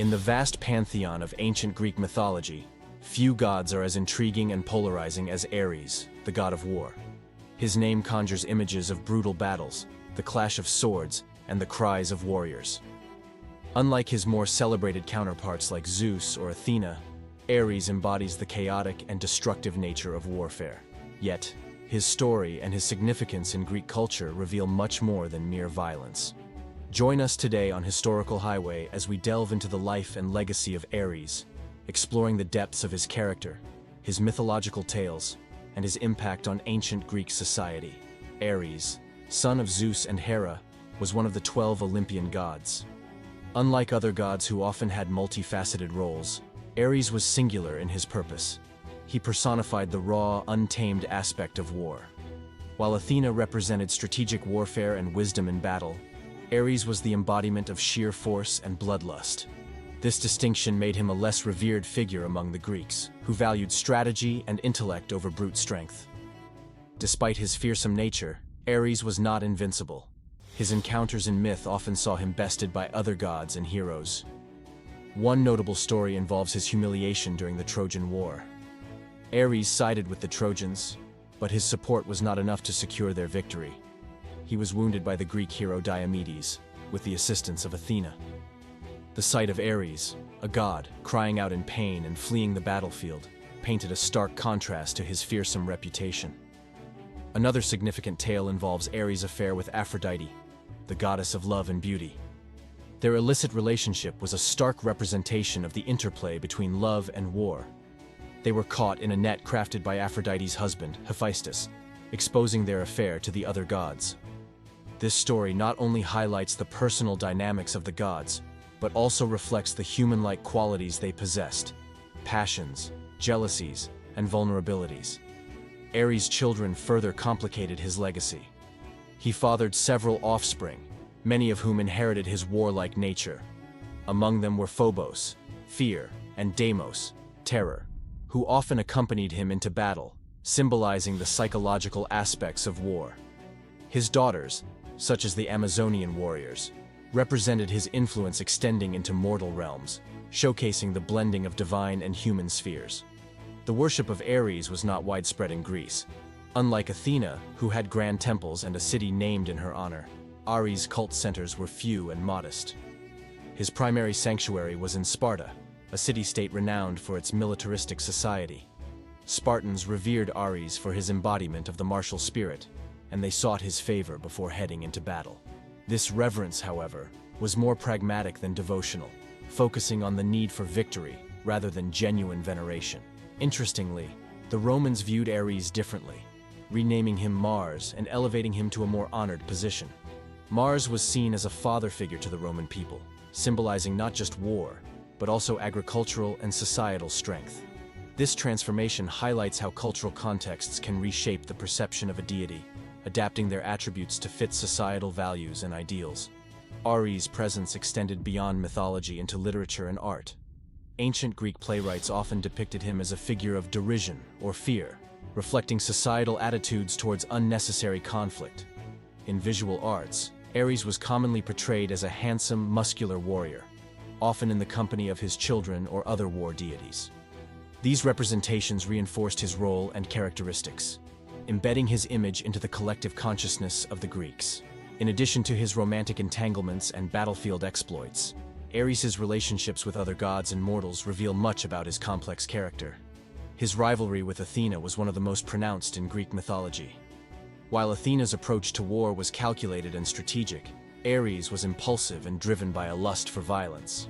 In the vast pantheon of ancient Greek mythology, few gods are as intriguing and polarizing as Ares, the god of war. His name conjures images of brutal battles, the clash of swords, and the cries of warriors. Unlike his more celebrated counterparts like Zeus or Athena, Ares embodies the chaotic and destructive nature of warfare. Yet, his story and his significance in Greek culture reveal much more than mere violence. Join us today on Historical Highway as we delve into the life and legacy of Ares, exploring the depths of his character, his mythological tales, and his impact on ancient Greek society. Ares, son of Zeus and Hera, was one of the 12 Olympian gods. Unlike other gods who often had multifaceted roles, Ares was singular in his purpose. He personified the raw, untamed aspect of war. While Athena represented strategic warfare and wisdom in battle, Ares was the embodiment of sheer force and bloodlust. This distinction made him a less revered figure among the Greeks, who valued strategy and intellect over brute strength. Despite his fearsome nature, Ares was not invincible. His encounters in myth often saw him bested by other gods and heroes. One notable story involves his humiliation during the Trojan War. Ares sided with the Trojans, but his support was not enough to secure their victory. He was wounded by the Greek hero Diomedes, with the assistance of Athena. The sight of Ares, a god, crying out in pain and fleeing the battlefield, painted a stark contrast to his fearsome reputation. Another significant tale involves Ares' affair with Aphrodite, the goddess of love and beauty. Their illicit relationship was a stark representation of the interplay between love and war. They were caught in a net crafted by Aphrodite's husband, Hephaestus, exposing their affair to the other gods. This story not only highlights the personal dynamics of the gods, but also reflects the human-like qualities they possessed: passions, jealousies, and vulnerabilities. Ares' children further complicated his legacy. He fathered several offspring, many of whom inherited his warlike nature. Among them were Phobos, fear, and Deimos, terror, who often accompanied him into battle, symbolizing the psychological aspects of war. His daughters, such as the Amazonian warriors, represented his influence extending into mortal realms, showcasing the blending of divine and human spheres. The worship of Ares was not widespread in Greece. Unlike Athena, who had grand temples and a city named in her honor, Ares' cult centers were few and modest. His primary sanctuary was in Sparta, a city-state renowned for its militaristic society. Spartans revered Ares for his embodiment of the martial spirit, and they sought his favor before heading into battle. This reverence, however, was more pragmatic than devotional, focusing on the need for victory rather than genuine veneration. Interestingly, the Romans viewed Ares differently, renaming him Mars and elevating him to a more honored position. Mars was seen as a father figure to the Roman people, symbolizing not just war, but also agricultural and societal strength. This transformation highlights how cultural contexts can reshape the perception of a deity, adapting their attributes to fit societal values and ideals. Ares' presence extended beyond mythology into literature and art. Ancient Greek playwrights often depicted him as a figure of derision or fear, reflecting societal attitudes towards unnecessary conflict. In visual arts, Ares was commonly portrayed as a handsome, muscular warrior, often in the company of his children or other war deities. These representations reinforced his role and characteristics, embedding his image into the collective consciousness of the Greeks. In addition to his romantic entanglements and battlefield exploits, Ares' relationships with other gods and mortals reveal much about his complex character. His rivalry with Athena was one of the most pronounced in Greek mythology. While Athena's approach to war was calculated and strategic, Ares was impulsive and driven by a lust for violence.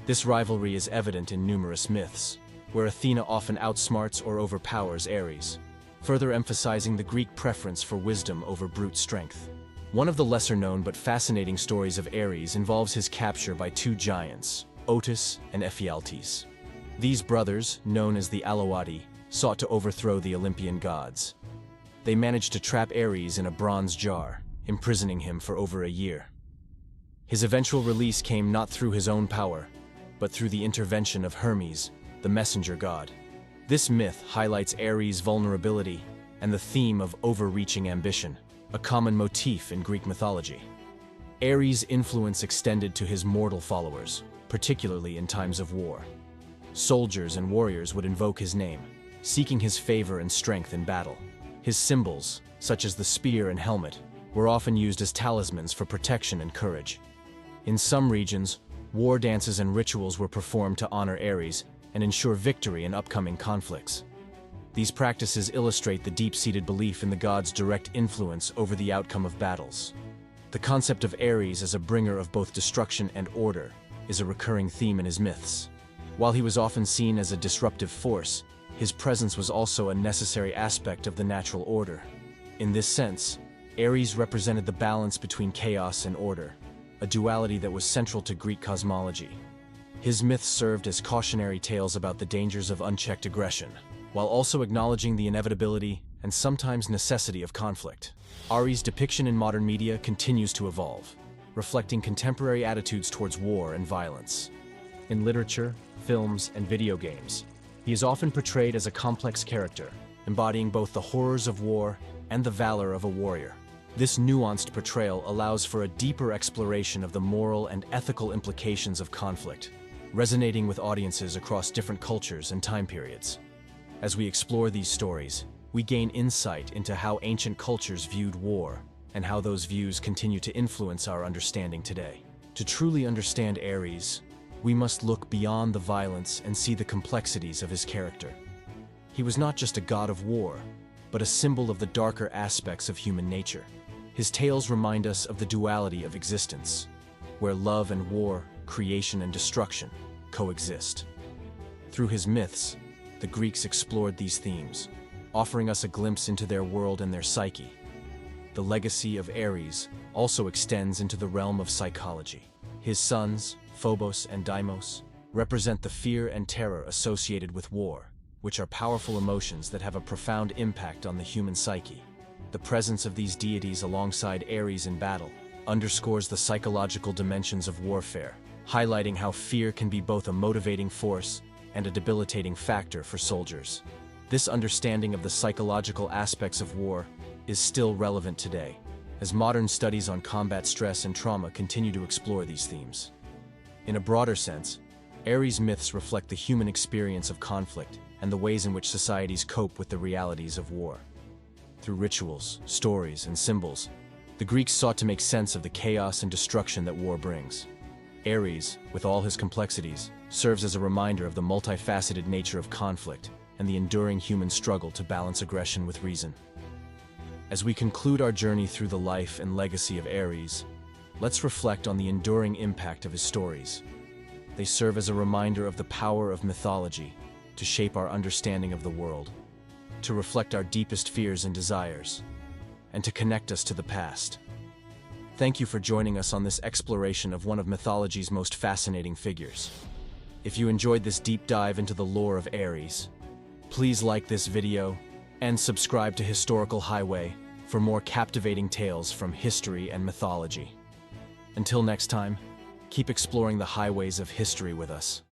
This rivalry is evident in numerous myths, where Athena often outsmarts or overpowers Ares, further emphasizing the Greek preference for wisdom over brute strength. One of the lesser-known but fascinating stories of Ares involves his capture by two giants, Otus and Ephialtes. These brothers, known as the Aloati, sought to overthrow the Olympian gods. They managed to trap Ares in a bronze jar, imprisoning him for over a year. His eventual release came not through his own power, but through the intervention of Hermes, the messenger god. This myth highlights Ares' vulnerability and the theme of overreaching ambition, a common motif in Greek mythology. Ares' influence extended to his mortal followers, particularly in times of war. Soldiers and warriors would invoke his name, seeking his favor and strength in battle. His symbols, such as the spear and helmet, were often used as talismans for protection and courage. In some regions, war dances and rituals were performed to honor Ares and ensure victory in upcoming conflicts. These practices illustrate the deep-seated belief in the god's direct influence over the outcome of battles. The concept of Ares as a bringer of both destruction and order is a recurring theme in his myths. While he was often seen as a disruptive force, his presence was also a necessary aspect of the natural order. In this sense, Ares represented the balance between chaos and order, a duality that was central to Greek cosmology. His myths served as cautionary tales about the dangers of unchecked aggression, while also acknowledging the inevitability and sometimes necessity of conflict. Ares' depiction in modern media continues to evolve, reflecting contemporary attitudes towards war and violence. In literature, films, and video games, he is often portrayed as a complex character, embodying both the horrors of war and the valor of a warrior. This nuanced portrayal allows for a deeper exploration of the moral and ethical implications of conflict, resonating with audiences across different cultures and time periods. As we explore these stories, we gain insight into how ancient cultures viewed war and how those views continue to influence our understanding today. To truly understand Ares, we must look beyond the violence and see the complexities of his character. He was not just a god of war, but a symbol of the darker aspects of human nature. His tales remind us of the duality of existence, where love and war, creation and destruction, coexist. Through his myths, the Greeks explored these themes, offering us a glimpse into their world and their psyche. The legacy of Ares also extends into the realm of psychology. His sons, Phobos and Deimos, represent the fear and terror associated with war, which are powerful emotions that have a profound impact on the human psyche. The presence of these deities alongside Ares in battle underscores the psychological dimensions of warfare, highlighting how fear can be both a motivating force and a debilitating factor for soldiers. This understanding of the psychological aspects of war is still relevant today, as modern studies on combat stress and trauma continue to explore these themes. In a broader sense, Ares' myths reflect the human experience of conflict and the ways in which societies cope with the realities of war. Through rituals, stories, and symbols, the Greeks sought to make sense of the chaos and destruction that war brings. Ares, with all his complexities, serves as a reminder of the multifaceted nature of conflict and the enduring human struggle to balance aggression with reason. As we conclude our journey through the life and legacy of Ares, let's reflect on the enduring impact of his stories. They serve as a reminder of the power of mythology to shape our understanding of the world, to reflect our deepest fears and desires, and to connect us to the past. Thank you for joining us on this exploration of one of mythology's most fascinating figures. If you enjoyed this deep dive into the lore of Ares, please like this video and subscribe to Historical Highway for more captivating tales from history and mythology. Until next time, keep exploring the highways of history with us.